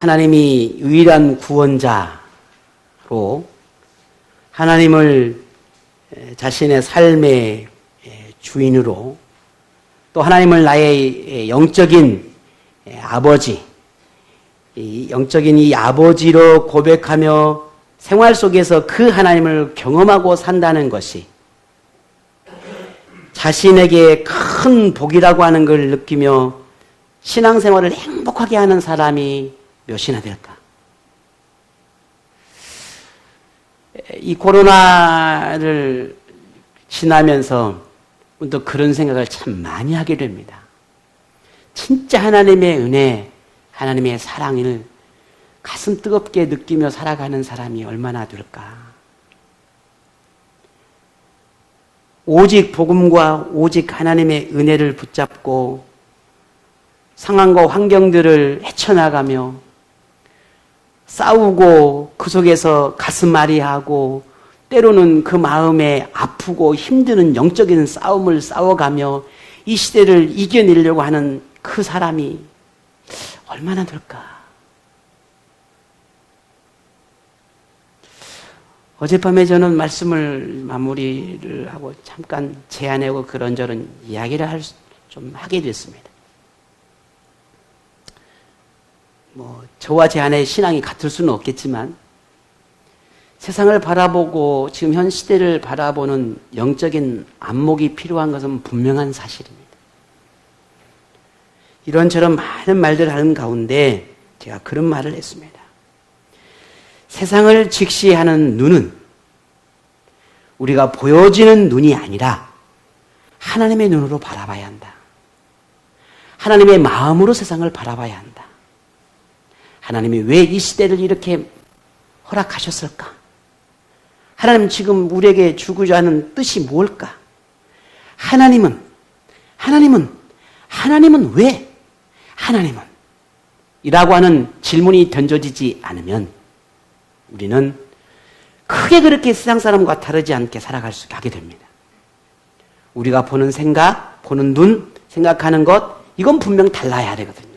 하나님이 유일한 구원자로 하나님을 자신의 삶의 주인으로 또 하나님을 나의 영적인 아버지, 영적인 이 아버지로 고백하며 생활 속에서 그 하나님을 경험하고 산다는 것이 자신에게 큰 복이라고 하는 걸 느끼며 신앙생활을 행복하게 하는 사람이 몇이나 될까? 이 코로나를 지나면서 또 그런 생각을 참 많이 하게 됩니다. 진짜 하나님의 은혜, 하나님의 사랑을 가슴 뜨겁게 느끼며 살아가는 사람이 얼마나 될까? 오직 복음과 오직 하나님의 은혜를 붙잡고 상황과 환경들을 헤쳐나가며 싸우고 그 속에서 가슴앓이하고 때로는 그 마음에 아프고 힘드는 영적인 싸움을 싸워가며 이 시대를 이겨내려고 하는 그 사람이 얼마나 될까? 어젯밤에 저는 말씀을 마무리를 하고 잠깐 제안하고 그런저런 이야기를 좀 하게 됐습니다. 저와 제 아내의 신앙이 같을 수는 없겠지만 세상을 바라보고 지금 현 시대를 바라보는 영적인 안목이 필요한 것은 분명한 사실입니다. 이런저런 많은 말들을 하는 가운데 제가 그런 말을 했습니다. 세상을 직시하는 눈은 우리가 보여지는 눈이 아니라 하나님의 눈으로 바라봐야 한다. 하나님의 마음으로 세상을 바라봐야 한다. 하나님이 왜 이 시대를 이렇게 허락하셨을까? 하나님 지금 우리에게 주고자 하는 뜻이 뭘까? 하나님은 왜? 하나님은? 이라고 하는 질문이 던져지지 않으면 우리는 크게 그렇게 세상 사람과 다르지 않게 살아갈 수 있게 됩니다. 우리가 보는 생각, 보는 눈, 생각하는 것, 이건 분명 달라야 되거든요.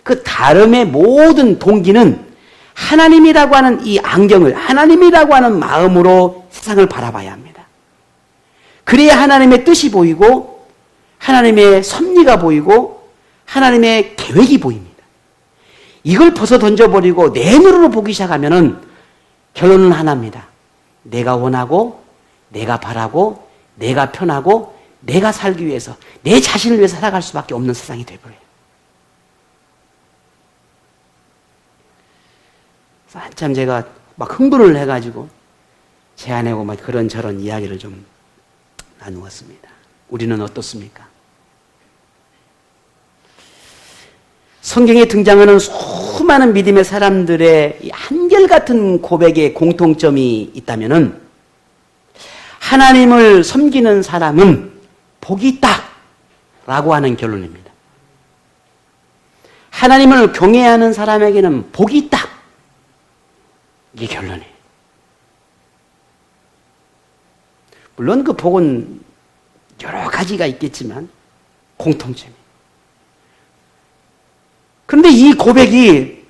그 다름의 모든 동기는 하나님이라고 하는 이 안경을, 하나님이라고 하는 마음으로 세상을 바라봐야 합니다. 그래야 하나님의 뜻이 보이고 하나님의 섭리가 보이고 하나님의 계획이 보입니다. 이걸 벗어 던져버리고 내 눈으로 보기 시작하면은 결론은 하나입니다. 내가 원하고 내가 바라고 내가 편하고 내가 살기 위해서 내 자신을 위해서 살아갈 수밖에 없는 세상이 되어버려요. 한참 제가 막 흥분을 해가지고 제안하고 막 그런저런 이야기를 좀 나누었습니다. 우리는 어떻습니까? 성경에 등장하는 수많은 믿음의 사람들의 한결같은 고백의 공통점이 있다면은 하나님을 섬기는 사람은 복이 있다 라고 하는 결론입니다. 하나님을 경외하는 사람에게는 복이 있다. 이게 결론이에요. 물론 그 복은 여러 가지가 있겠지만 공통점이에요. 그런데 이 고백이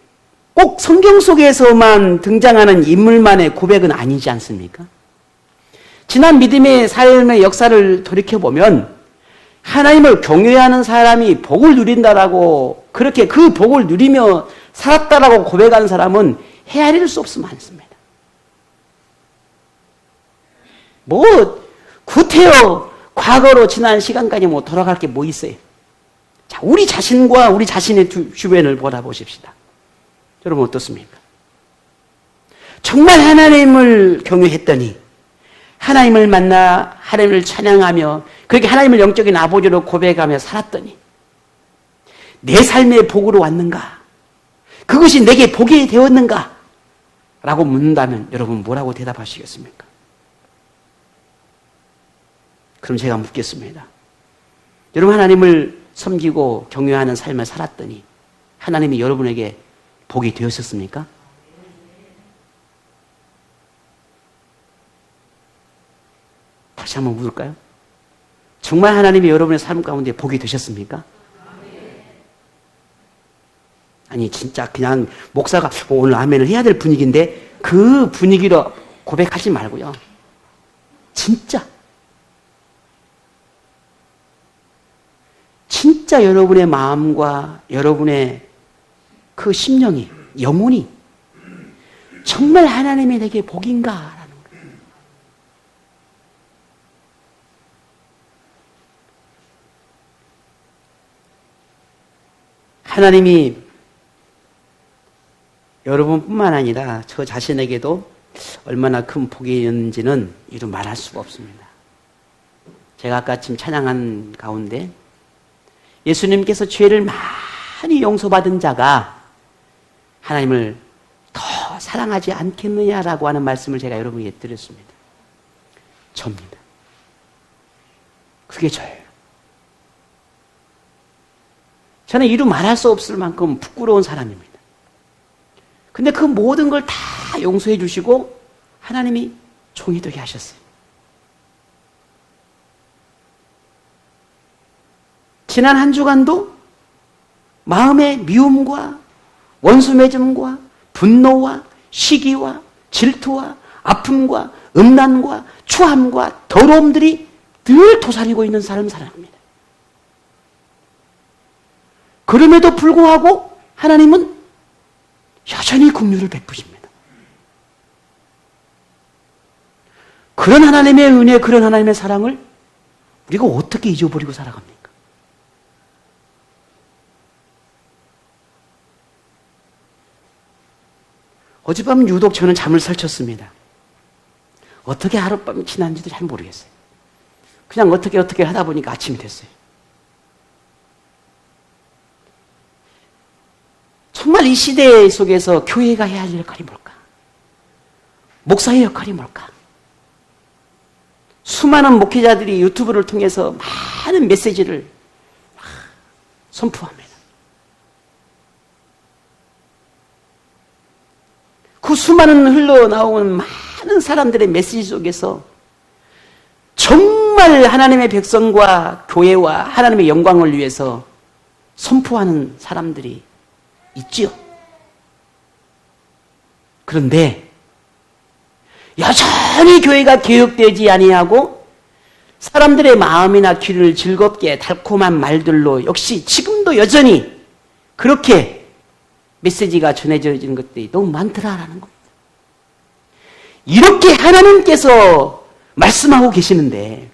꼭 성경 속에서만 등장하는 인물만의 고백은 아니지 않습니까? 지난 믿음의 삶의 역사를 돌이켜보면 하나님을 경외하는 사람이 복을 누린다라고 그렇게 그 복을 누리며 살았다라고 고백하는 사람은 헤아릴 수 없으면 많습니다. 구태여 과거로 지난 시간까지 돌아갈 게 뭐 있어요? 자, 우리 자신과 우리 자신의 주변을 보십시다. 여러분 어떻습니까? 정말 하나님을 경외했더니 하나님을 만나 하나님을 찬양하며 그렇게 하나님을 영적인 아버지로 고백하며 살았더니 내 삶의 복으로 왔는가? 그것이 내게 복이 되었는가? 라고 묻는다면 여러분 뭐라고 대답하시겠습니까? 그럼 제가 묻겠습니다. 여러분 하나님을 섬기고 경외하는 삶을 살았더니 하나님이 여러분에게 복이 되었었습니까? 다시 한번 묻을까요? 정말 하나님이 여러분의 삶 가운데 복이 되셨습니까? 아니 진짜 그냥 목사가 오늘 아멘을 해야 될 분위기인데 그 분위기로 고백하지 말고요. 진짜 여러분의 마음과 여러분의 그 심령이, 영혼이 정말 하나님이 내게 복인가라는 거예요. 하나님이 여러분뿐만 아니라 저 자신에게도 얼마나 큰 복이었는지는 이루 말할 수가 없습니다. 제가 아까 지금 찬양한 가운데 예수님께서 죄를 많이 용서받은 자가 하나님을 더 사랑하지 않겠느냐라고 하는 말씀을 제가 여러분에게 드렸습니다. 접니다. 그게 저예요. 저는 이루 말할 수 없을 만큼 부끄러운 사람입니다. 근데 그 모든 걸 다 용서해 주시고 하나님이 종이 되게 하셨어요. 지난 한 주간도 마음의 미움과 원수 맺음과 분노와 시기와 질투와 아픔과 음란과 추함과 더러움들이 늘 도사리고 있는 사람입니다. 그럼에도 불구하고 하나님은 여전히 긍휼을 베푸십니다. 그런 하나님의 은혜, 그런 하나님의 사랑을 우리가 어떻게 잊어버리고 살아갑니까? 어젯밤 유독 저는 잠을 설쳤습니다. 어떻게 하룻밤이 지난지도 잘 모르겠어요. 그냥 어떻게 하다 보니까 아침이 됐어요. 정말 이 시대 속에서 교회가 해야 할 역할이 뭘까? 목사의 역할이 뭘까? 수많은 목회자들이 유튜브를 통해서 많은 메시지를 선포합니다. 그 수많은 흘러나오는 많은 사람들의 메시지 속에서 정말 하나님의 백성과 교회와 하나님의 영광을 위해서 선포하는 사람들이 있지요. 그런데 여전히 교회가 개혁되지 아니하고 사람들의 마음이나 귀를 즐겁게 달콤한 말들로 역시 지금도 여전히 그렇게 메시지가 전해지는 것들이 너무 많더라라는 겁니다. 이렇게 하나님께서 말씀하고 계시는데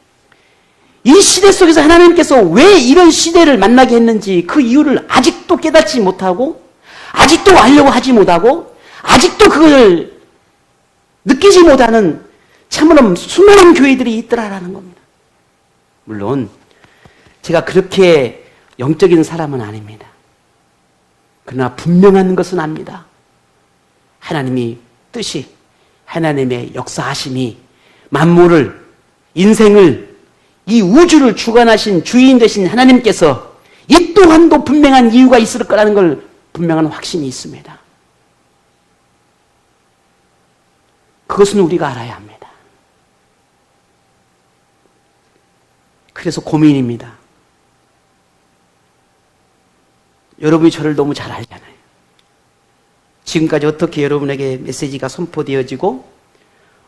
이 시대 속에서 하나님께서 왜 이런 시대를 만나게 했는지 그 이유를 아직도 깨닫지 못하고 아직도 알려고 하지 못하고 아직도 그걸 느끼지 못하는 참으로 수많은 교회들이 있더라라는 겁니다. 물론 제가 그렇게 영적인 사람은 아닙니다. 그러나 분명한 것은 압니다. 하나님이 뜻이, 하나님의 역사하심이 만물을, 인생을, 이 우주를 주관하신 주인 되신 하나님께서 이 또한도 분명한 이유가 있을 거라는 걸 분명한 확신이 있습니다. 그것은 우리가 알아야 합니다. 그래서 고민입니다. 여러분이 저를 너무 잘 알잖아요. 지금까지 어떻게 여러분에게 메시지가 선포되어지고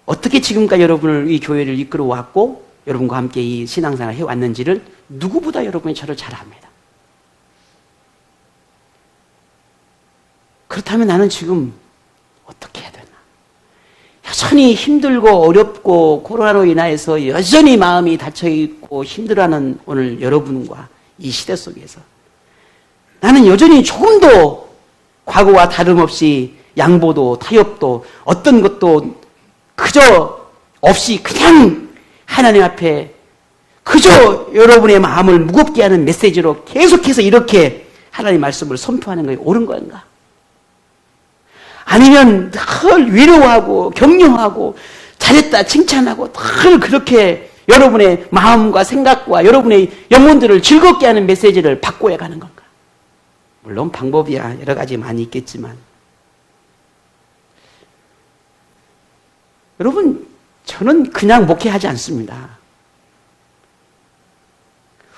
어떻게 지금까지 여러분을 이 교회를 이끌어 왔고 여러분과 함께 이 신앙생활을 해왔는지를 누구보다 여러분이 저를 잘 압니다. 그렇다면 나는 지금 어떻게 해야 되나? 여전히 힘들고 어렵고 코로나로 인하여서 여전히 마음이 닫혀있고 힘들어하는 오늘 여러분과 이 시대 속에서 나는 여전히 조금도 과거와 다름없이 양보도 타협도 어떤 것도 그저 없이 그냥 하나님 앞에 그저 여러분의 마음을 무겁게 하는 메시지로 계속해서 이렇게 하나님 말씀을 선포하는 것이 옳은 건가? 아니면 늘 위로하고 격려하고 잘했다 칭찬하고 늘 그렇게 여러분의 마음과 생각과 여러분의 영혼들을 즐겁게 하는 메시지를 바꿔야 가는 건가? 물론 방법이야 여러 가지 많이 있겠지만 여러분 저는 그냥 목회하지 않습니다.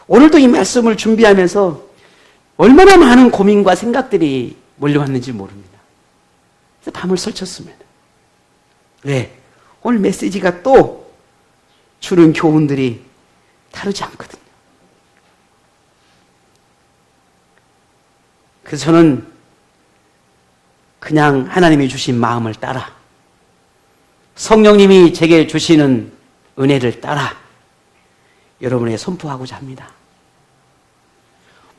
오늘도 이 말씀을 준비하면서 얼마나 많은 고민과 생각들이 몰려왔는지 모릅니다. 그래서 밤을 설쳤습니다. 왜? 오늘 메시지가 또 주는 교훈들이 다르지 않거든요. 그래서 저는 그냥 하나님이 주신 마음을 따라 성령님이 제게 주시는 은혜를 따라 여러분에게 선포하고자 합니다.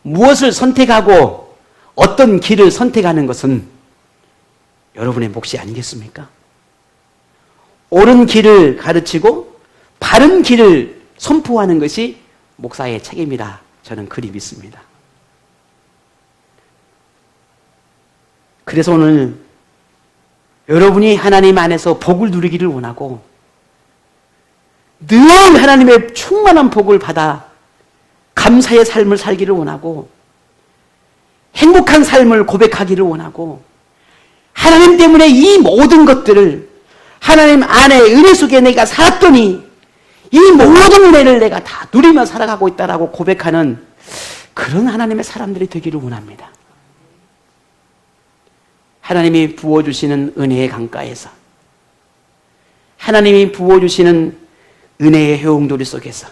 무엇을 선택하고 어떤 길을 선택하는 것은 여러분의 몫이 아니겠습니까? 옳은 길을 가르치고 바른 길을 선포하는 것이 목사의 책임이라 저는 그리 믿습니다. 그래서 오늘 여러분이 하나님 안에서 복을 누리기를 원하고 늘 하나님의 충만한 복을 받아 감사의 삶을 살기를 원하고 행복한 삶을 고백하기를 원하고 하나님 때문에 이 모든 것들을 하나님 안에 은혜 속에 내가 살았더니 이 모든 은혜를 내가 다 누리며 살아가고 있다라고 고백하는 그런 하나님의 사람들이 되기를 원합니다. 하나님이 부어주시는 은혜의 강가에서 하나님이 부어주시는 은혜의 해웅돌이 속에서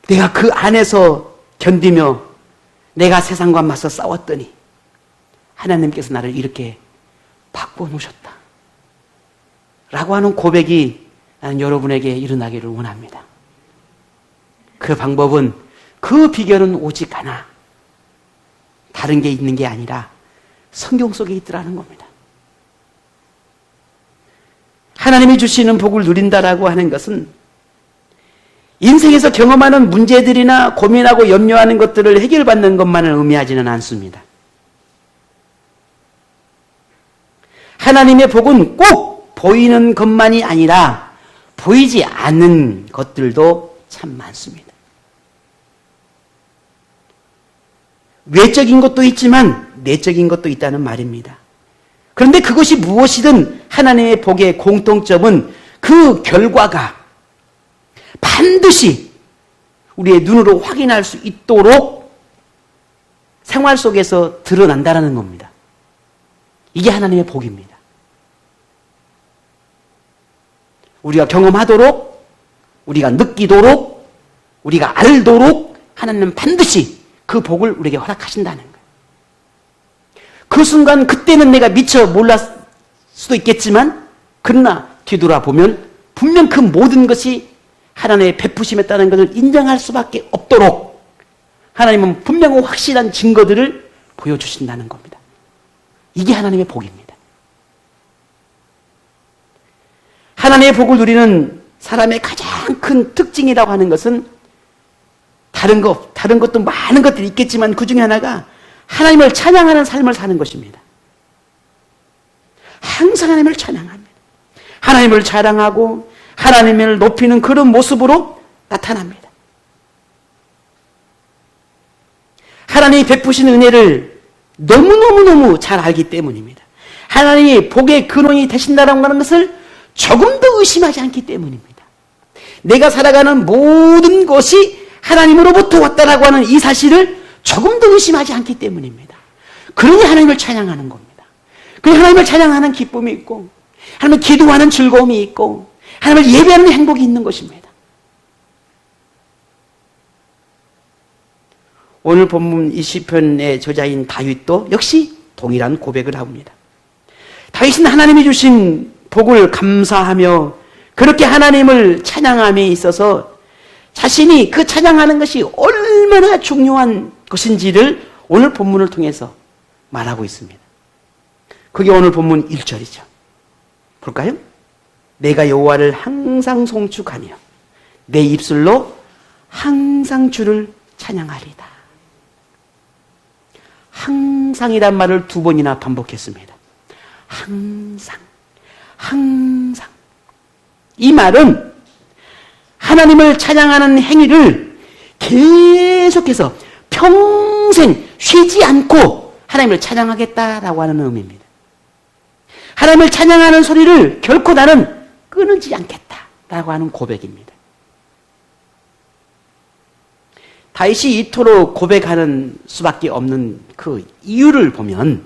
내가 그 안에서 견디며 내가 세상과 맞서 싸웠더니 하나님께서 나를 이렇게 바꿔놓으셨다 라고 하는 고백이 나는 여러분에게 일어나기를 원합니다. 그 방법은 그 비결은 오직 하나 다른 게 있는 게 아니라 성경 속에 있더라는 겁니다. 하나님이 주시는 복을 누린다라고 하는 것은 인생에서 경험하는 문제들이나 고민하고 염려하는 것들을 해결받는 것만을 의미하지는 않습니다. 하나님의 복은 꼭 보이는 것만이 아니라 보이지 않는 것들도 참 많습니다. 외적인 것도 있지만 내적인 것도 있다는 말입니다. 그런데 그것이 무엇이든 하나님의 복의 공통점은 그 결과가 반드시 우리의 눈으로 확인할 수 있도록 생활 속에서 드러난다는 겁니다. 이게 하나님의 복입니다. 우리가 경험하도록, 우리가 느끼도록, 우리가 알도록 하나님은 반드시 그 복을 우리에게 허락하신다는 거예요. 그 순간 그때는 내가 미처 몰랐을 수도 있겠지만 그러나 뒤돌아보면 분명 그 모든 것이 하나님의 베푸심했다는 것을 인정할 수밖에 없도록 하나님은 분명히 확실한 증거들을 보여주신다는 겁니다. 이게 하나님의 복입니다. 하나님의 복을 누리는 사람의 가장 큰 특징이라고 하는 것은 다른 것도 많은 것들이 있겠지만 그 중에 하나가 하나님을 찬양하는 삶을 사는 것입니다. 항상 하나님을 찬양합니다. 하나님을 자랑하고 하나님을 높이는 그런 모습으로 나타납니다. 하나님이 베푸신 은혜를 너무너무 잘 알기 때문입니다. 하나님이 복의 근원이 되신다라고 하는 것을 조금 더 의심하지 않기 때문입니다. 내가 살아가는 모든 것이 하나님으로부터 왔다라고 하는 이 사실을 조금 더 의심하지 않기 때문입니다. 그러니 하나님을 찬양하는 겁니다. 그러니 하나님을 찬양하는 기쁨이 있고 하나님을 기도하는 즐거움이 있고 하나님을 예배하는 행복이 있는 것입니다. 오늘 본문 이 시편의 저자인 다윗도 역시 동일한 고백을 합니다. 다윗은 하나님이 주신 복을 감사하며 그렇게 하나님을 찬양함에 있어서 자신이 그 찬양하는 것이 얼마나 중요한 것인지를 오늘 본문을 통해서 말하고 있습니다. 그게 오늘 본문 1절이죠. 볼까요? 내가 여호와를 항상 송축하며 내 입술로 항상 주를 찬양하리다. 항상이란 말을 2번이나 반복했습니다. 항상. 이 말은 하나님을 찬양하는 행위를 계속해서 평생 쉬지 않고 하나님을 찬양하겠다라고 하는 의미입니다. 하나님을 찬양하는 소리를 결코 나는 끊지 않겠다라고 하는 고백입니다. 다윗이 이토록 고백하는 수밖에 없는 그 이유를 보면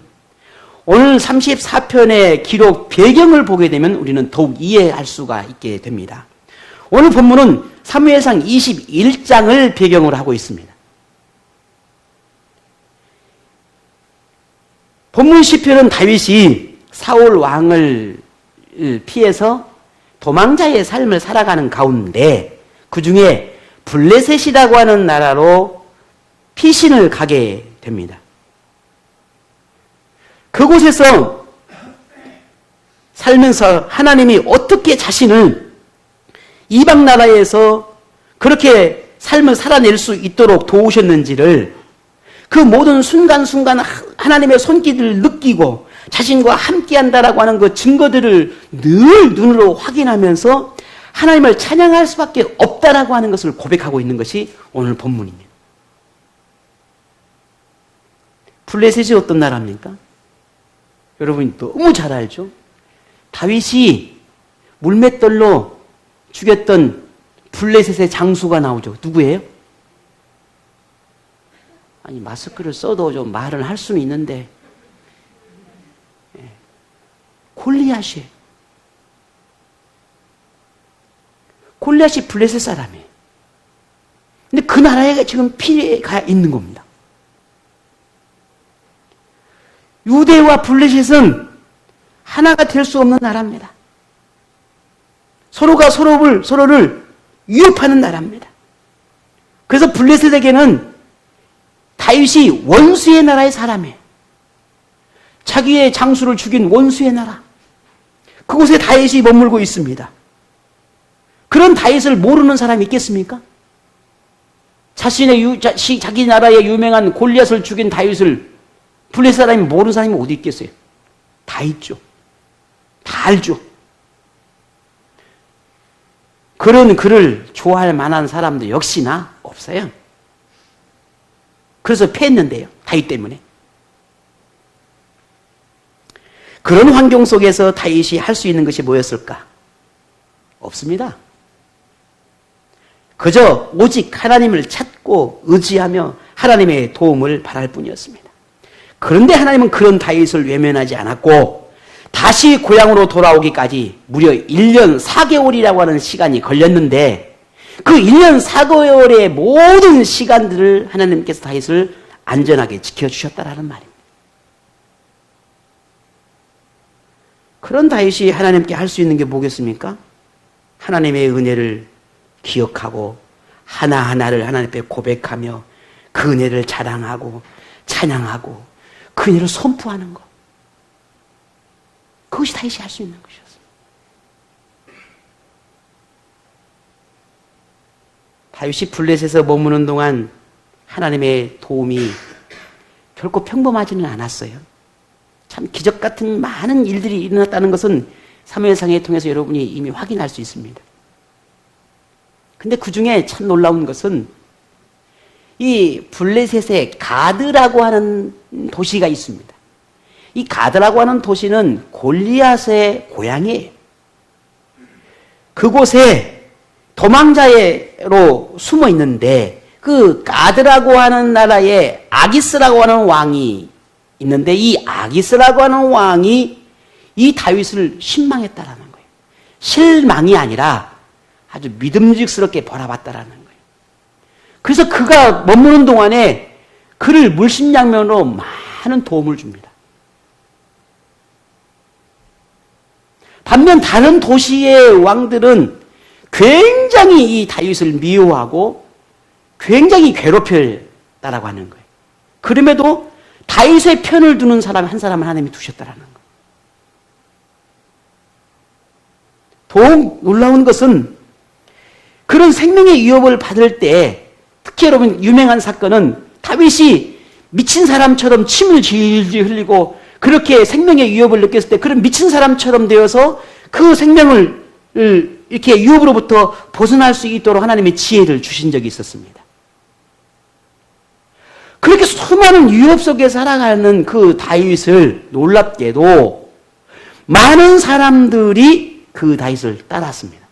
오늘 34편의 기록 배경을 보게 되면 우리는 더욱 이해할 수가 있게 됩니다. 오늘 본문은 사무엘상 21장을 배경으로 하고 있습니다. 본문 시편은 다윗이 사울 왕을 피해서 도망자의 삶을 살아가는 가운데 그 중에 블레셋이라고 하는 나라로 피신을 가게 됩니다. 그곳에서 살면서 하나님이 어떻게 자신을 이방 나라에서 그렇게 삶을 살아낼 수 있도록 도우셨는지를 그 모든 순간순간 하나님의 손길을 느끼고 자신과 함께한다라고 하는 그 증거들을 늘 눈으로 확인하면서 하나님을 찬양할 수밖에 없다라고 하는 것을 고백하고 있는 것이 오늘 본문입니다. 블레셋이 어떤 나라입니까? 여러분이 너무 잘 알죠? 다윗이 물맷돌로 죽였던 블레셋의 장수가 나오죠. 누구예요? 아니 마스크를 써도 좀 말을 할 수는 있는데 골리앗이에요. 골리앗이 블레셋 사람이에요. 근데 그 나라에 지금 피해가 있는 겁니다. 유대와 블레셋은 하나가 될 수 없는 나라입니다. 서로가 서로를 위협하는 나라입니다. 그래서 블레셋에게는 다윗이 원수의 나라의 사람이에요. 자기의 장수를 죽인 원수의 나라. 그곳에 다윗이 머물고 있습니다. 그런 다윗을 모르는 사람이 있겠습니까? 자기 나라의 유명한 골리앗을 죽인 다윗을 블레셋 사람이 모르는 사람이 어디 있겠어요? 다 있죠. 다 알죠. 그런 그를 좋아할 만한 사람도 역시나 없어요. 그래서 패했는데요. 다윗 때문에. 그런 환경 속에서 다윗이 할 수 있는 것이 뭐였을까? 없습니다. 그저 오직 하나님을 찾고 의지하며 하나님의 도움을 바랄 뿐이었습니다. 그런데 하나님은 그런 다윗을 외면하지 않았고 다시 고향으로 돌아오기까지 무려 1년 4개월이라고 하는 시간이 걸렸는데 그 1년 4개월의 모든 시간들을 하나님께서 다윗을 안전하게 지켜주셨다라는 말입니다. 그런 다윗이 하나님께 할 수 있는 게 뭐겠습니까? 하나님의 은혜를 기억하고 하나하나를 하나님 앞에 고백하며 그 은혜를 자랑하고 찬양하고 그 은혜를 선포하는 것. 그것이 다윗이 할 수 있는 것이었습니다. 다윗이 블레셋에서 머무는 동안 하나님의 도움이 결코 평범하지는 않았어요. 참 기적 같은 많은 일들이 일어났다는 것은 사무엘상에 통해서 여러분이 이미 확인할 수 있습니다. 근데 그 중에 참 놀라운 것은 이 블레셋의 가드라고 하는 도시가 있습니다. 이 가드라고 하는 도시는 골리앗의 고향이에요. 그곳에 도망자로 숨어 있는데 그 가드라고 하는 나라에 아기스라고 하는 왕이 있는데 이 아기스라고 하는 왕이 이 다윗을 신망했다라는 거예요. 실망이 아니라 아주 믿음직스럽게 바라봤다라는 거예요. 그래서 그가 머무는 동안에 그를 물심양면으로 많은 도움을 줍니다. 반면 다른 도시의 왕들은 굉장히 이 다윗을 미워하고 굉장히 괴롭혔다라고 하는 거예요. 그럼에도 다윗의 편을 두는 사람 한 사람을 하나님이 두셨다라는 거예요. 더욱 놀라운 것은 그런 생명의 위협을 받을 때 특히 여러분 유명한 사건은 다윗이 미친 사람처럼 침을 질질 흘리고 그렇게 생명의 위협을 느꼈을 때 그런 미친 사람처럼 되어서 그 생명을 이렇게 위협으로부터 벗어날 수 있도록 하나님의 지혜를 주신 적이 있었습니다. 그렇게 수많은 위협 속에 살아가는 그 다윗을 놀랍게도 많은 사람들이 그 다윗을 따랐습니다.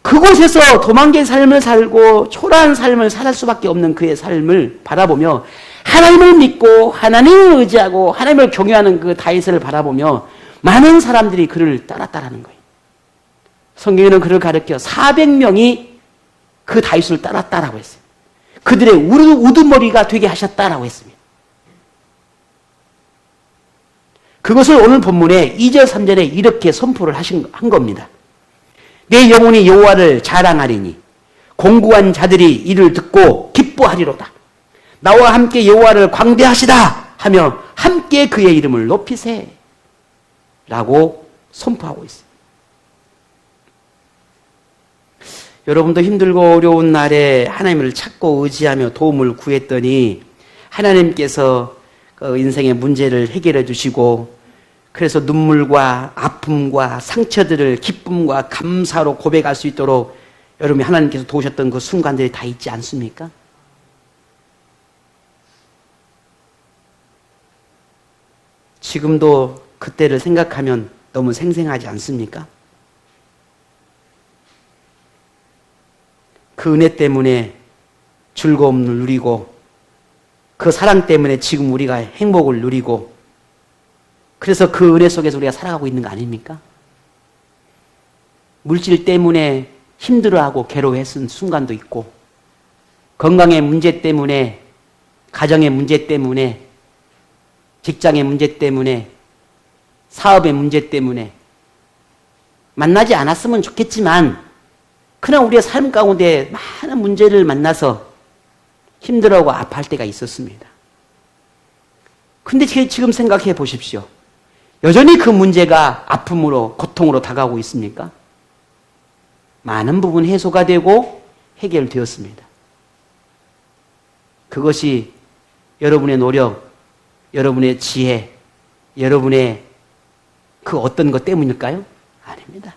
그곳에서 도망의 삶을 살고 초라한 삶을 살 수밖에 없는 그의 삶을 바라보며 하나님을 믿고 하나님을 의지하고 하나님을 경외하는 그 다윗을 바라보며 많은 사람들이 그를 따랐다라는 거예요. 성경에는 그를 가리켜 400명이 그 다윗을 따랐다라고 했어요. 그들의 우두머리가 되게 하셨다라고 했습니다. 그것을 오늘 본문에 2절 3절에 이렇게 선포를 한 겁니다. 내 영혼이 여호와를 자랑하리니 공고한 자들이 이를 듣고 기뻐하리로다. 나와 함께 여호와를 광대하시다 하며 함께 그의 이름을 높이세 라고 선포하고 있습니다. 여러분도 힘들고 어려운 날에 하나님을 찾고 의지하며 도움을 구했더니 하나님께서 그 인생의 문제를 해결해 주시고 그래서 눈물과 아픔과 상처들을 기쁨과 감사로 고백할 수 있도록 여러분이 하나님께서 도우셨던 그 순간들이 다 있지 않습니까? 지금도 그때를 생각하면 너무 생생하지 않습니까? 그 은혜 때문에 즐거움을 누리고 그 사랑 때문에 지금 우리가 행복을 누리고 그래서 그 은혜 속에서 우리가 살아가고 있는 거 아닙니까? 물질 때문에 힘들어하고 괴로워했던 순간도 있고 건강의 문제 때문에 가정의 문제 때문에 직장의 문제 때문에 사업의 문제 때문에 만나지 않았으면 좋겠지만 그냥 우리의 삶 가운데 많은 문제를 만나서 힘들어하고 아파할 때가 있었습니다. 근데 지금 생각해 보십시오. 여전히 그 문제가 아픔으로 고통으로 다가오고 있습니까? 많은 부분 해소가 되고 해결되었습니다. 그것이 여러분의 노력, 여러분의 지혜, 여러분의 그 어떤 것 때문일까요? 아닙니다.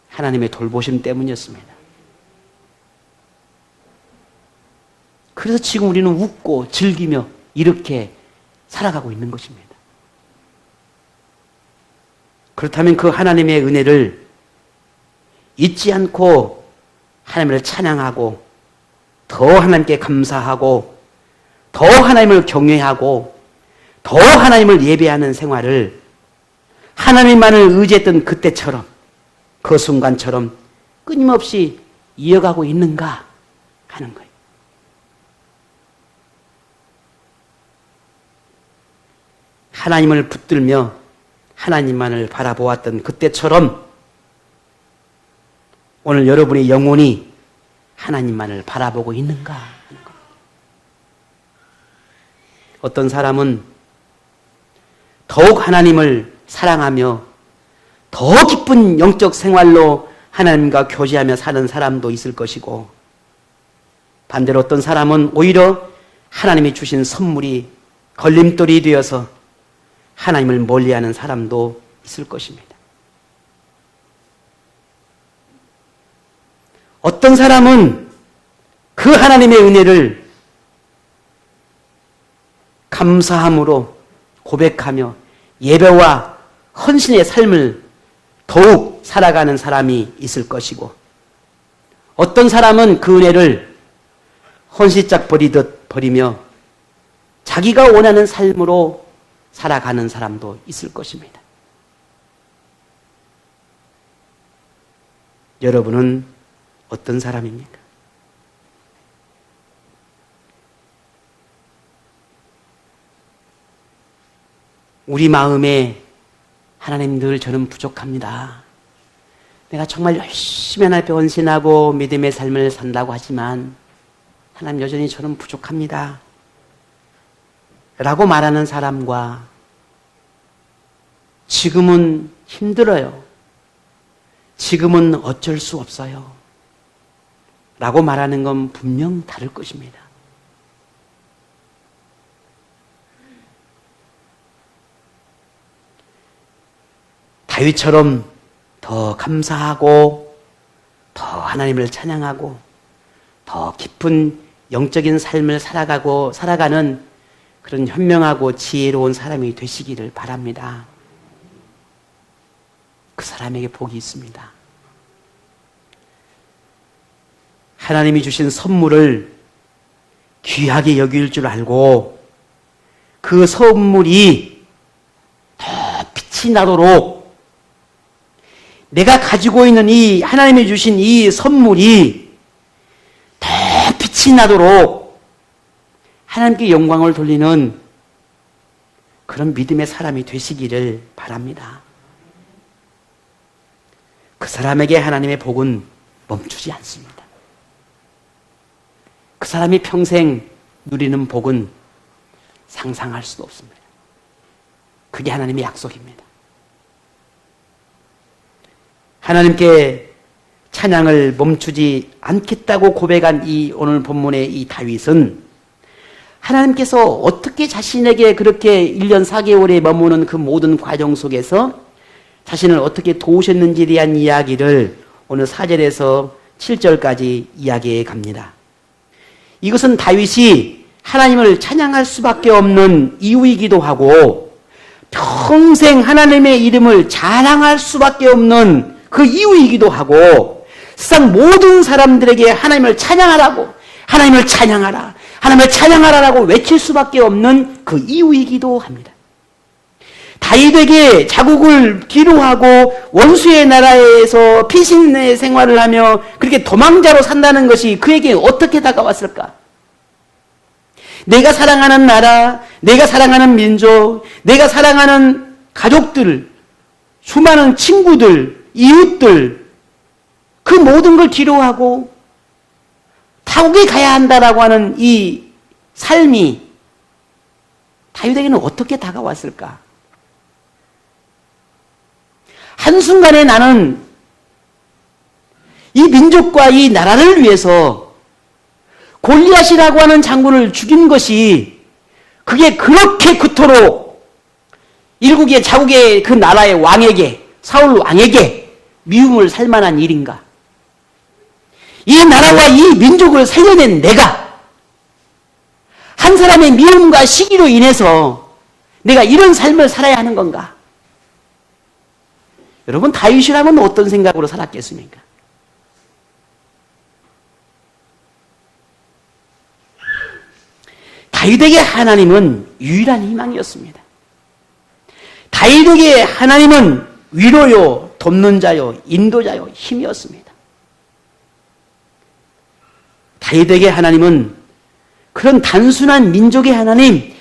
하나님의 돌보심 때문이었습니다. 그래서 지금 우리는 웃고 즐기며 이렇게 살아가고 있는 것입니다. 그렇다면 그 하나님의 은혜를 잊지 않고 하나님을 찬양하고 더 하나님께 감사하고 더 하나님을 경외하고 더 하나님을 예배하는 생활을 하나님만을 의지했던 그때처럼 그 순간처럼 끊임없이 이어가고 있는가 하는 거예요. 하나님을 붙들며 하나님만을 바라보았던 그때처럼 오늘 여러분의 영혼이 하나님만을 바라보고 있는가 하는 겁니다. 어떤 사람은 더욱 하나님을 사랑하며 더 깊은 영적 생활로 하나님과 교제하며 사는 사람도 있을 것이고 반대로 어떤 사람은 오히려 하나님이 주신 선물이 걸림돌이 되어서 하나님을 멀리하는 사람도 있을 것입니다. 어떤 사람은 그 하나님의 은혜를 감사함으로 고백하며 예배와 헌신의 삶을 더욱 살아가는 사람이 있을 것이고 어떤 사람은 그 은혜를 헌시짝 버리듯 버리며 자기가 원하는 삶으로 살아가는 사람도 있을 것입니다. 여러분은 어떤 사람입니까? 우리 마음에 하나님 늘 저는 부족합니다. 내가 정말 열심히 하나님 앞에 헌신하고 믿음의 삶을 산다고 하지만 하나님 여전히 저는 부족합니다. 라고 말하는 사람과 지금은 힘들어요. 지금은 어쩔 수 없어요. 라고 말하는 건 분명 다를 것입니다. 다윗처럼 더 감사하고 더 하나님을 찬양하고 더 깊은 영적인 삶을 살아가는 그런 현명하고 지혜로운 사람이 되시기를 바랍니다. 그 사람에게 복이 있습니다. 하나님이 주신 선물을 귀하게 여길 줄 알고 그 선물이 더 빛이 나도록 내가 가지고 있는 이 하나님이 주신 이 선물이 더 빛이 나도록 하나님께 영광을 돌리는 그런 믿음의 사람이 되시기를 바랍니다. 그 사람에게 하나님의 복은 멈추지 않습니다. 그 사람이 평생 누리는 복은 상상할 수도 없습니다. 그게 하나님의 약속입니다. 하나님께 찬양을 멈추지 않겠다고 고백한 이 오늘 본문의 이 다윗은 하나님께서 어떻게 자신에게 그렇게 1년 4개월에 머무는 그 모든 과정 속에서 자신을 어떻게 도우셨는지에 대한 이야기를 오늘 4절에서 7절까지 이야기해 갑니다. 이것은 다윗이 하나님을 찬양할 수밖에 없는 이유이기도 하고 평생 하나님의 이름을 자랑할 수밖에 없는 그 이유이기도 하고 세상 모든 사람들에게 하나님을 찬양하라고 하나님을 찬양하라 하나님을 찬양하라라고 외칠 수밖에 없는 그 이유이기도 합니다. 다윗에게 자국을 기로하고 원수의 나라에서 피신의 생활을 하며 그렇게 도망자로 산다는 것이 그에게 어떻게 다가왔을까? 내가 사랑하는 나라, 내가 사랑하는 민족, 내가 사랑하는 가족들, 수많은 친구들, 이웃들 그 모든 걸 기로하고 타국에 가야 한다라고 하는 이 삶이 다윗에게는 어떻게 다가왔을까? 한순간에 나는 이 민족과 이 나라를 위해서 골리앗이라고 하는 장군을 죽인 것이 그게 그렇게 그토록 일국의 자국의 그 나라의 왕에게 사울 왕에게 미움을 살 만한 일인가? 이 나라와 이 민족을 살려낸 내가 한 사람의 미움과 시기로 인해서 내가 이런 삶을 살아야 하는 건가? 여러분 다윗이라면 어떤 생각으로 살았겠습니까? 다윗에게 하나님은 유일한 희망이었습니다. 다윗에게 하나님은 위로요, 돕는 자요, 인도자요, 힘이었습니다. 다윗에게 하나님은 그런 단순한 민족의 하나님,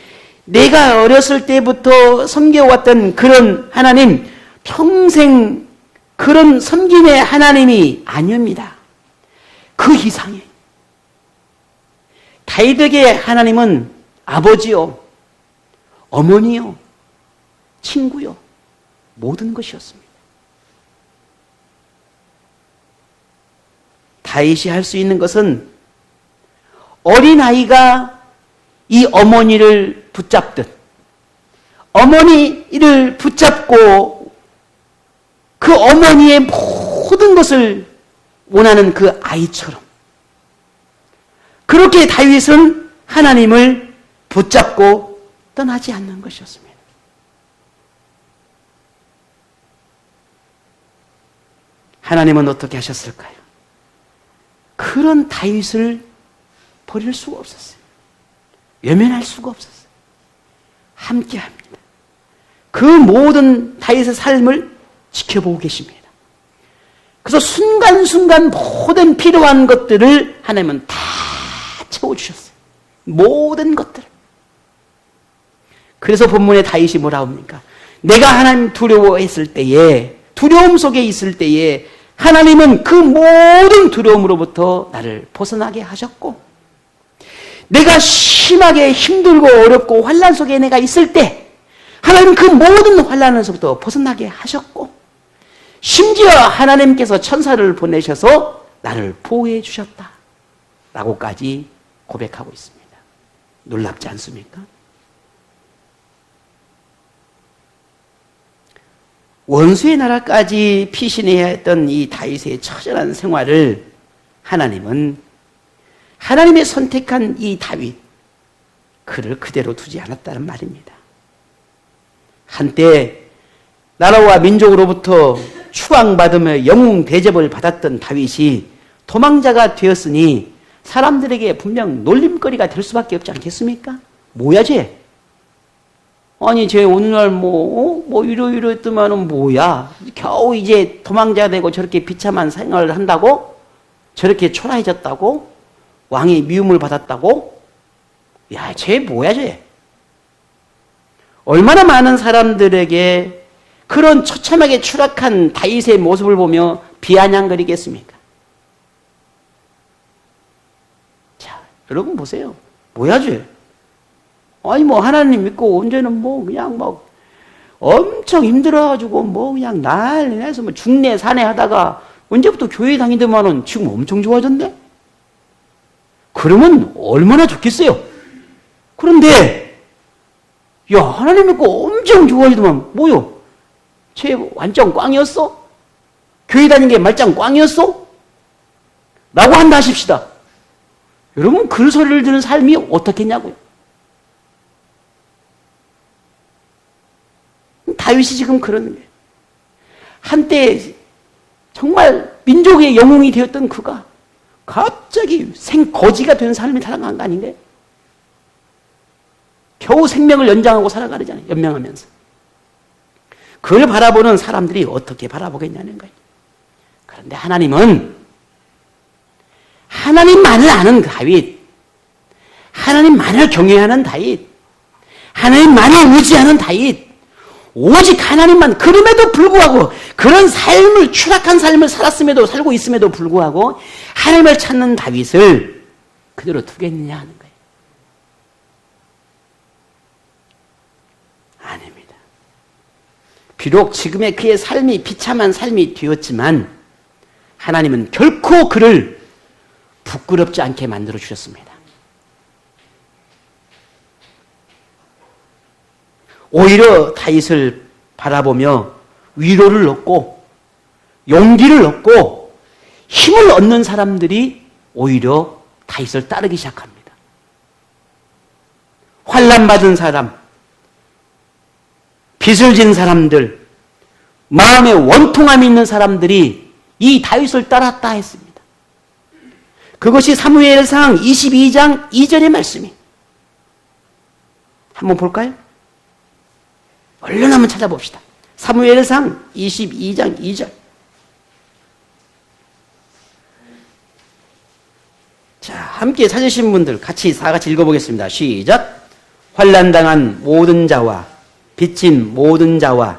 내가 어렸을 때부터 섬겨왔던 그런 하나님, 평생 그런 섬김의 하나님이 아닙니다. 그 이상에 다윗에게 하나님은 아버지요, 어머니요, 친구요, 모든 것이었습니다. 다윗이 할 수 있는 것은 어린아이가 이 어머니를 붙잡듯 어머니를 붙잡고 그 어머니의 모든 것을 원하는 그 아이처럼 그렇게 다윗은 하나님을 붙잡고 떠나지 않는 것이었습니다. 하나님은 어떻게 하셨을까요? 그런 다윗을 버릴 수가 없었어요. 외면할 수가 없었어요. 함께합니다. 그 모든 다윗의 삶을 지켜보고 계십니다. 그래서 순간순간 모든 필요한 것들을 하나님은 다 채워주셨어요. 모든 것들을. 그래서 본문에 다윗이 뭐라 합니까? 내가 하나님 두려워했을 때에, 두려움 속에 있을 때에 하나님은 그 모든 두려움으로부터 나를 벗어나게 하셨고, 내가 심하게 힘들고 어렵고 환난 속에 내가 있을 때 하나님은 그 모든 환난에서부터 벗어나게 하셨고, 심지어 하나님께서 천사를 보내셔서 나를 보호해 주셨다 라고까지 고백하고 있습니다. 놀랍지 않습니까? 원수의 나라까지 피신해야 했던 이 다윗의 처절한 생활을 하나님은 하나님의 선택한 이 다윗, 그를 그대로 두지 않았다는 말입니다. 한때 나라와 민족으로부터 추앙받으며 영웅 대접을 받았던 다윗이 도망자가 되었으니 사람들에게 분명 놀림거리가 될 수밖에 없지 않겠습니까? 뭐야 쟤? 아니 쟤 오늘날 이러이러했더만은 뭐야? 겨우 이제 도망자가 되고 저렇게 비참한 생활을 한다고? 저렇게 초라해졌다고? 왕의 미움을 받았다고? 야, 쟤 뭐야 쟤? 얼마나 많은 사람들에게 그런 처참하게 추락한 다윗의 모습을 보며 비아냥거리겠습니까? 자, 여러분 보세요. 뭐야 쟤? 아니 하나님 믿고 언제는 그냥 엄청 힘들어가지고 그냥 난리 내서 중내 산에 하다가 언제부터 교회 다니더만은 지금 엄청 좋아졌네? 그러면 얼마나 좋겠어요? 그런데 야, 하나님 믿고 엄청 좋아지더만 뭐요? 쟤 완전 꽝이었어? 교회 다닌 게 말짱 꽝이었어? 라고 한다 하십시다. 여러분 그 소리를 듣는 삶이 어떻겠냐고요? 다윗이 지금 그러는 거예요. 한때 정말 민족의 영웅이 되었던 그가 갑자기 생거지가 된 삶을 살아간 거 아닌가요? 겨우 생명을 연장하고 살아가려잖아요. 연명하면서. 그걸 바라보는 사람들이 어떻게 바라보겠냐는 거예요. 그런데 하나님은 하나님만을 아는 다윗, 하나님만을 경외하는 다윗, 하나님만을 의지하는 다윗, 오직 하나님만, 그럼에도 불구하고 그런 삶을, 추락한 삶을 살고 있음에도 불구하고 하나님을 찾는 다윗을 그대로 두겠느냐 하는 거예요. 아닙니다. 비록 지금의 그의 삶이 비참한 삶이 되었지만 하나님은 결코 그를 부끄럽지 않게 만들어 주셨습니다. 오히려 다윗을 바라보며 위로를 얻고 용기를 얻고 힘을 얻는 사람들이 오히려 다윗을 따르기 시작합니다. 환난받은 사람, 빚을 진 사람들, 마음에 원통함이 있는 사람들이 이 다윗을 따랐다 했습니다. 그것이 사무엘상 22장 2절의 말씀이에요. 한번 볼까요? 얼른 한번 찾아봅시다. 사무엘상 22장 2절. 자, 함께 찾으신 분들 같이 다 같이 읽어보겠습니다. 시작. 환난당한 모든 자와 빚진 모든 자와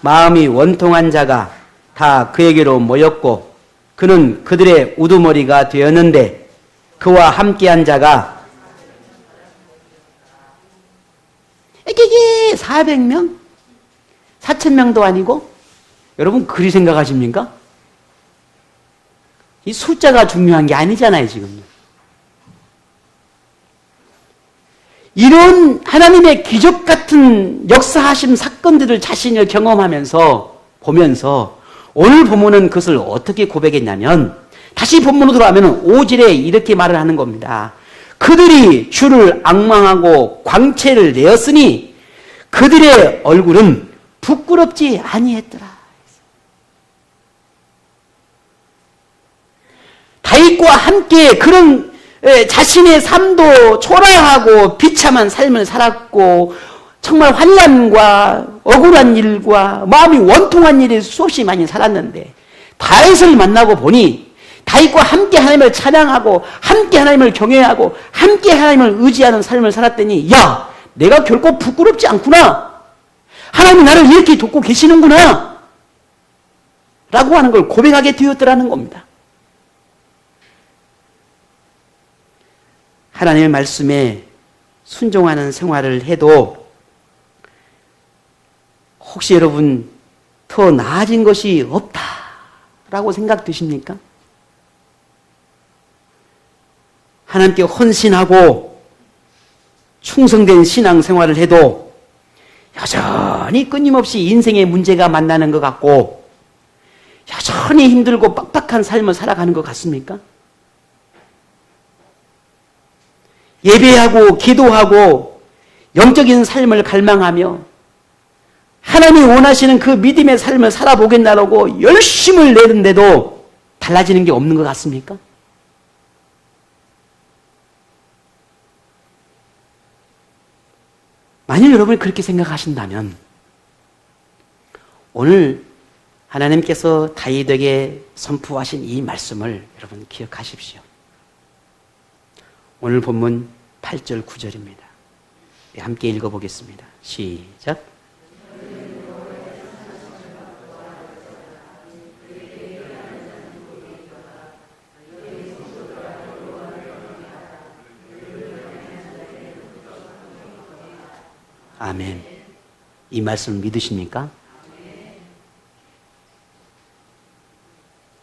마음이 원통한 자가 다 그에게로 모였고 그는 그들의 우두머리가 되었는데 그와 함께한 자가 400명? 4,000명도 아니고? 여러분 그리 생각하십니까? 이 숫자가 중요한 게 아니잖아요 지금. 이런 하나님의 기적 같은 역사하심 사건들을 자신을 경험하면서 보면서 오늘 본문은 그것을 어떻게 고백했냐면 다시 본문으로 돌아가면 5절에 이렇게 말을 하는 겁니다. 그들이 주를 앙망하고 광채를 내었으니 그들의 얼굴은 부끄럽지 아니했더라. 다윗과 함께 그런 자신의 삶도 초라하고 비참한 삶을 살았고 정말 환난과 억울한 일과 마음이 원통한 일이 수없이 많이 살았는데 다윗을 만나고 보니 다윗과 함께 하나님을 찬양하고 함께 하나님을 경외하고 함께 하나님을 의지하는 삶을 살았더니 야, 내가 결코 부끄럽지 않구나. 하나님이 나를 이렇게 돕고 계시는구나. 라고 하는 걸 고백하게 되었더라는 겁니다. 하나님의 말씀에 순종하는 생활을 해도 혹시 여러분 더 나아진 것이 없다라고 생각되십니까? 하나님께 헌신하고 충성된 신앙생활을 해도 여전히 끊임없이 인생의 문제가 만나는 것 같고 여전히 힘들고 빡빡한 삶을 살아가는 것 같습니까? 예배하고 기도하고 영적인 삶을 갈망하며 하나님이 원하시는 그 믿음의 삶을 살아보겠다라고 열심을 내는데도 달라지는 게 없는 것 같습니까? 만일 여러분이 그렇게 생각하신다면 오늘 하나님께서 다윗에게 선포하신 이 말씀을 여러분 기억하십시오. 오늘 본문 8절 9절입니다. 함께 읽어보겠습니다. 시작. 아멘. 이 말씀 믿으십니까?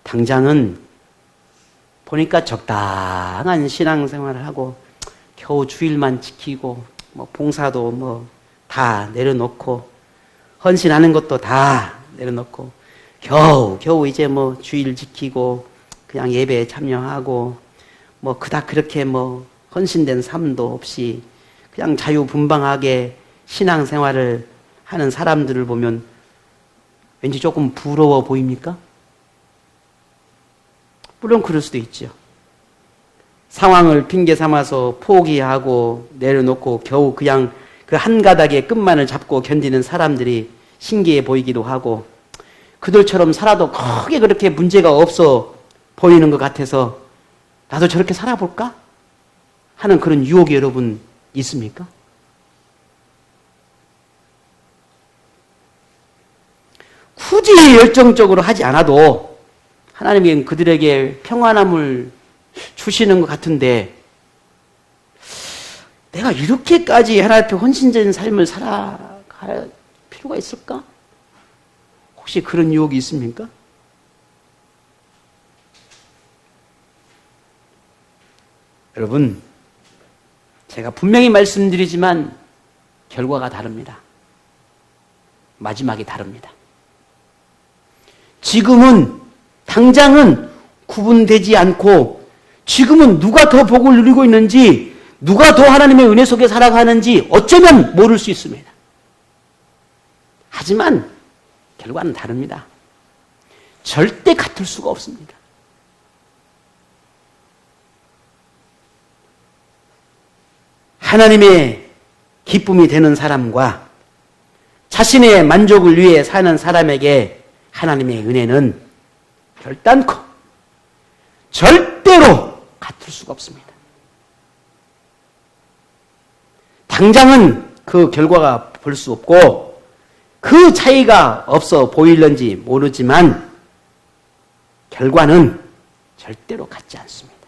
당장은 보니까 적당한 신앙생활을 하고 겨우 주일만 지키고 뭐 봉사도 뭐 다 내려놓고 헌신하는 것도 다 내려놓고 겨우 이제 뭐 주일 지키고 그냥 예배에 참여하고 뭐 그닥 그렇게 뭐 헌신된 삶도 없이 그냥 자유분방하게 신앙생활을 하는 사람들을 보면 왠지 조금 부러워 보입니까? 물론 그럴 수도 있죠. 상황을 핑계 삼아서 포기하고 내려놓고 겨우 그냥 그 한 가닥의 끝만을 잡고 견디는 사람들이 신기해 보이기도 하고 그들처럼 살아도 크게 그렇게 문제가 없어 보이는 것 같아서 나도 저렇게 살아볼까? 하는 그런 유혹이 여러분 있습니까? 굳이 열정적으로 하지 않아도 하나님은 그들에게 평안함을 주시는 것 같은데 내가 이렇게까지 하나님 앞에 헌신된 삶을 살아갈 필요가 있을까? 혹시 그런 유혹이 있습니까? 여러분, 제가 분명히 말씀드리지만 결과가 다릅니다. 마지막이 다릅니다. 지금은 당장은 구분되지 않고 지금은 누가 더 복을 누리고 있는지 누가 더 하나님의 은혜 속에 살아가는지 어쩌면 모를 수 있습니다. 하지만 결과는 다릅니다. 절대 같을 수가 없습니다. 하나님의 기쁨이 되는 사람과 자신의 만족을 위해 사는 사람에게 하나님의 은혜는 결단코 절대로 같을 수가 없습니다. 당장은 그 결과가 볼 수 없고 그 차이가 없어 보일런지 모르지만 결과는 절대로 같지 않습니다.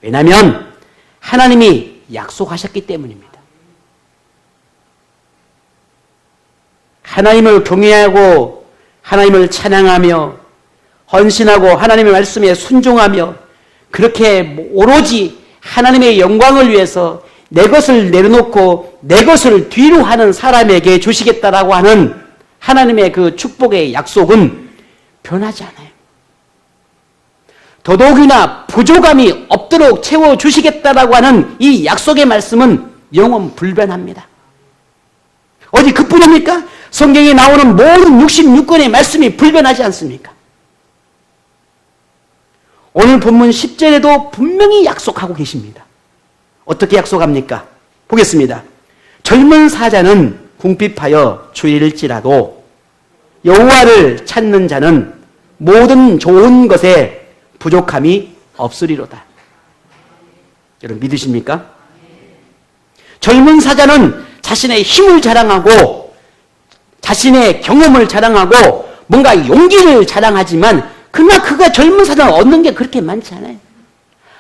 왜냐하면 하나님이 약속하셨기 때문입니다. 하나님을 경외하고 하나님을 찬양하며 헌신하고 하나님의 말씀에 순종하며 그렇게 오로지 하나님의 영광을 위해서 내 것을 내려놓고 내 것을 뒤로 하는 사람에게 주시겠다라고 하는 하나님의 그 축복의 약속은 변하지 않아요. 더더욱이나 부족함이 없도록 채워주시겠다라고 하는 이 약속의 말씀은 영원 불변합니다. 어디 그뿐입니까? 성경에 나오는 모든 66권의 말씀이 불변하지 않습니까? 오늘 본문 10절에도 분명히 약속하고 계십니다. 어떻게 약속합니까? 보겠습니다. 젊은 사자는 궁핍하여 주일일지라도 여호와를 찾는 자는 모든 좋은 것에 부족함이 없으리로다. 여러분 믿으십니까? 젊은 사자는 자신의 힘을 자랑하고 자신의 경험을 자랑하고 뭔가 용기를 자랑하지만 그러나 그가 젊은 사자는 얻는 게 그렇게 많지 않아요.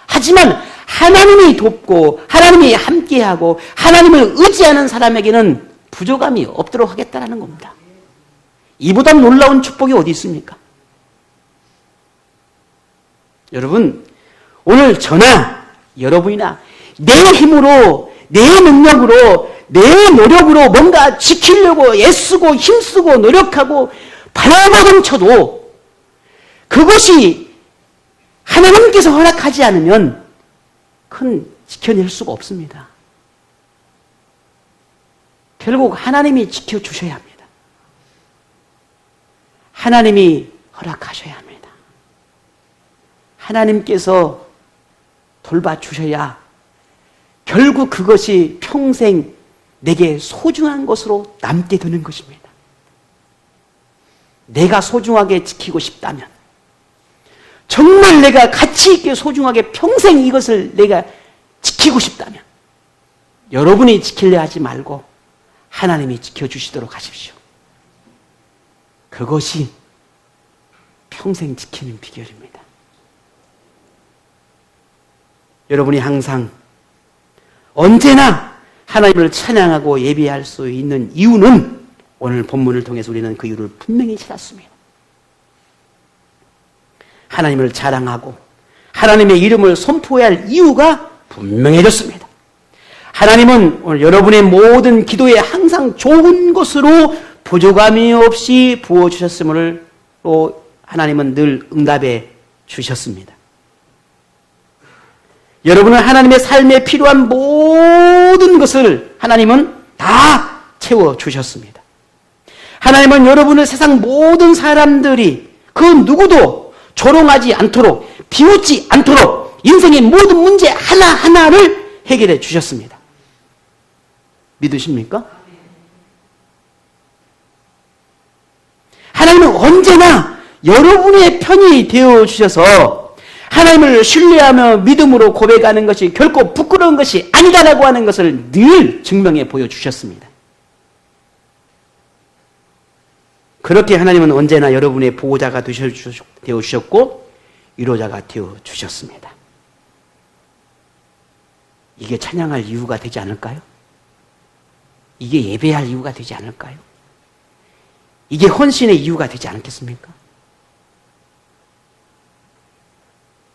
하지만 하나님이 돕고 하나님이 함께하고 하나님을 의지하는 사람에게는 부족함이 없도록 하겠다는 겁니다. 이보다 놀라운 축복이 어디 있습니까? 여러분, 오늘 저나 여러분이나 내 힘으로 내 능력으로 내 노력으로 뭔가 지키려고 애쓰고 힘쓰고 노력하고 발버둥 쳐도 그것이 하나님께서 허락하지 않으면 큰 지켜낼 수가 없습니다. 결국 하나님이 지켜주셔야 합니다. 하나님이 허락하셔야 합니다. 하나님께서 돌봐주셔야 결국 그것이 평생 내게 소중한 것으로 남게 되는 것입니다. 내가 소중하게 지키고 싶다면, 정말 내가 가치 있게 소중하게 평생 이것을 내가 지키고 싶다면 여러분이 지키려 하지 말고 하나님이 지켜주시도록 하십시오. 그것이 평생 지키는 비결입니다. 여러분이 항상 언제나 하나님을 찬양하고 예배할 수 있는 이유는 오늘 본문을 통해서 우리는 그 이유를 분명히 찾았습니다. 하나님을 자랑하고 하나님의 이름을 선포해야 할 이유가 분명해졌습니다. 하나님은 오늘 여러분의 모든 기도에 항상 좋은 것으로 부족함이 없이 부어주셨음을 또 하나님은 늘 응답해 주셨습니다. 여러분은 하나님의 삶에 필요한 모든 것을 하나님은 다 채워주셨습니다. 하나님은 여러분을 세상 모든 사람들이 그 누구도 조롱하지 않도록, 비웃지 않도록 인생의 모든 문제 하나하나를 해결해 주셨습니다. 믿으십니까? 하나님은 언제나 여러분의 편이 되어주셔서 하나님을 신뢰하며 믿음으로 고백하는 것이 결코 부끄러운 것이 아니다라고 하는 것을 늘 증명해 보여주셨습니다. 그렇게 하나님은 언제나 여러분의 보호자가 되어주셨고 위로자가 되어주셨습니다. 이게 찬양할 이유가 되지 않을까요? 이게 예배할 이유가 되지 않을까요? 이게 헌신의 이유가 되지 않겠습니까?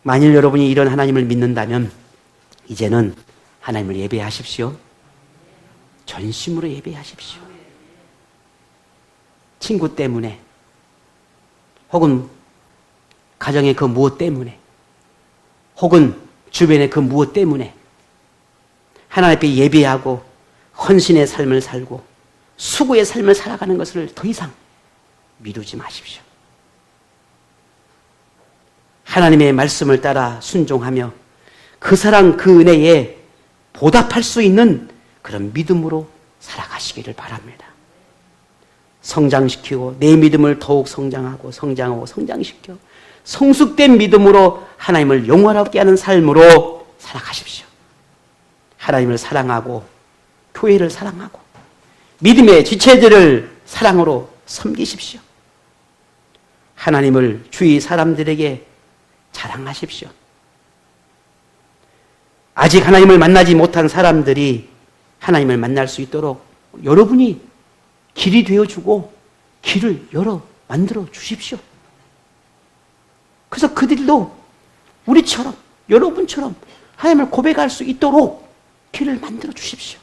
만일 여러분이 이런 하나님을 믿는다면 이제는 하나님을 예배하십시오. 전심으로 예배하십시오. 친구 때문에 혹은 가정의 그 무엇 때문에 혹은 주변의 그 무엇 때문에 하나님 앞에 예배하고 헌신의 삶을 살고 수고의 삶을 살아가는 것을 더 이상 미루지 마십시오. 하나님의 말씀을 따라 순종하며 그 사랑 그 은혜에 보답할 수 있는 그런 믿음으로 살아가시기를 바랍니다. 성장시키고 내 믿음을 더욱 성장하고 성장시켜 성숙된 믿음으로 하나님을 영원하게 하는 삶으로 살아가십시오. 하나님을 사랑하고 교회를 사랑하고 믿음의 지체들을 사랑으로 섬기십시오. 하나님을 주위 사람들에게 자랑하십시오. 아직 하나님을 만나지 못한 사람들이 하나님을 만날 수 있도록 여러분이 길이 되어주고 길을 만들어 주십시오. 그래서 그들도 우리처럼 여러분처럼 하나님을 고백할 수 있도록 길을 만들어 주십시오.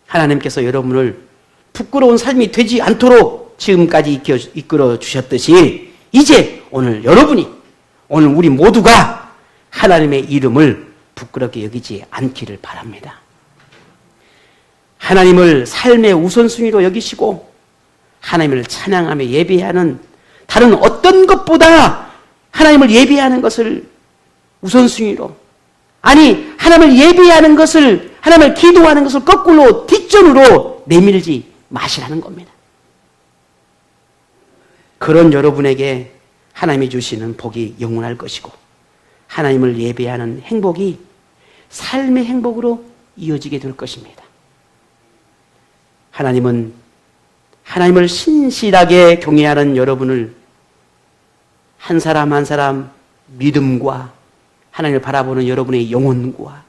하나님께서 여러분을 부끄러운 삶이 되지 않도록 지금까지 이끌어 주셨듯이 이제 오늘 우리 모두가 하나님의 이름을 부끄럽게 여기지 않기를 바랍니다. 하나님을 삶의 우선순위로 여기시고 하나님을 찬양하며 예배하는 다른 어떤 것보다 하나님을 예배하는 것을 우선순위로 하나님을 예배하는 것을 하나님을 기도하는 것을 거꾸로 뒷전으로 내밀지 마시라는 겁니다. 그런 여러분에게 하나님이 주시는 복이 영원할 것이고 하나님을 예배하는 행복이 삶의 행복으로 이어지게 될 것입니다. 하나님은 하나님을 신실하게 경외하는 여러분을 한 사람 한 사람 믿음과 하나님을 바라보는 여러분의 영혼과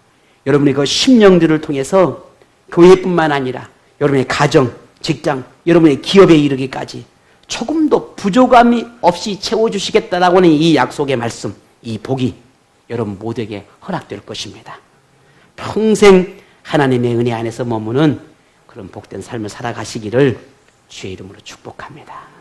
여러분의 그 심령들을 통해서 교회뿐만 아니라 여러분의 가정, 직장, 여러분의 기업에 이르기까지 조금도 부족함이 없이 채워주시겠다라고 하는 이 약속의 말씀, 이 복이 여러분 모두에게 허락될 것입니다. 평생 하나님의 은혜 안에서 머무는 그런 복된 삶을 살아가시기를 주의 이름으로 축복합니다.